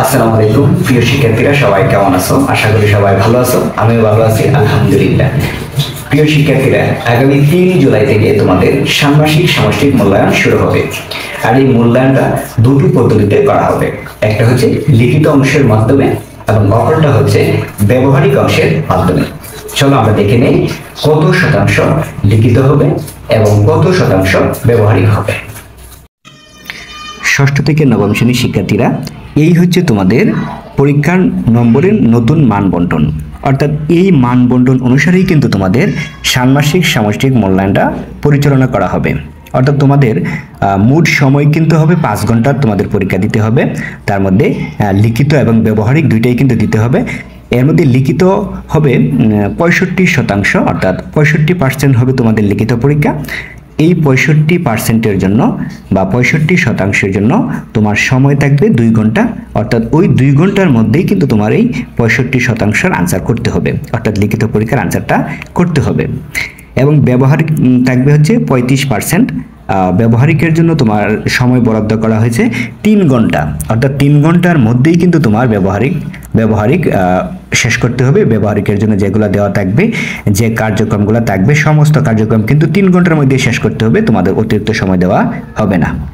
আসসালামু আলাইকুম প্রিয় শিক্ষার্থীরা, সবাই কেমন আছো? আশা করি সবাই ভালো আছো। আমিও ভালো আছি, আলহামদুলিল্লাহ। প্রিয় শিক্ষার্থীরা, আগামী 3 জুলাই থেকে তোমাদের ষান্মাসিক সামষ্টিক মূল্যায়ন শুরু হবে। আর এই মূল্যায়নটা দুটি পদ্ধতিতে করা হবে। একটা হচ্ছে লিখিত অংশের মাধ্যমে এবং অপরটা হচ্ছে ব্যবহারিক অংশের মাধ্যমে। চলো আমরা দেখে নেই কত শতাংশ লিখিত হবে এবং কত শতাংশ ব্যবহারিক হবে। ষষ্ঠ থেকে নবম শ্রেণীর শিক্ষার্থীরা, এই হচ্ছে তোমাদের পরীক্ষার নম্বরের নতুন মান বন্টন। অর্থাৎ এই মান বন্টন অনুসারেই কিন্তু তোমাদের ষান্মাসিক সামষ্টিক মূল্যায়নটা পরিচালনা করা হবে। অর্থাৎ তোমাদের মোট সময় কিন্তু হবে 5 ঘন্টা তোমাদের পরীক্ষা দিতে হবে। তার মধ্যে লিখিত এবং ব্যবহারিক দুইটাই কিন্তু দিতে হবে। এর মধ্যে লিখিত হবে 65%, অর্থাৎ 65% হবে তোমাদের লিখিত পরীক্ষা। এই 65%-এর জন্য বা 65% জন্য তোমার সময় থাকবে 2 ঘন্টা। অর্থাৎ ওই 2 ঘন্টার মধ্যেই কিন্তু তোমার এই 65%-এর আনসার করতে হবে, অর্থাৎ লিখিত পরীক্ষার আনসারটা করতে হবে। এবং ব্যবহারিক থাকবে হচ্ছে 35%। ব্যবহারিকের জন্য তোমার সময় বরাদ্দ করা হয়েছে 3 ঘন্টা। অর্থাৎ 3 ঘন্টার মধ্যেই কিন্তু তোমার ব্যবহারিক শেষ করতে হবে। ব্যবহারিকের জন্য যেগুলো দেওয়া থাকবে, যে কার্যক্রমগুলো থাকবে, সমস্ত কার্যক্রম কিন্তু 3 ঘন্টার মধ্যে শেষ করতে হবে। তোমাদের অতিরিক্ত সময় দেওয়া হবে না।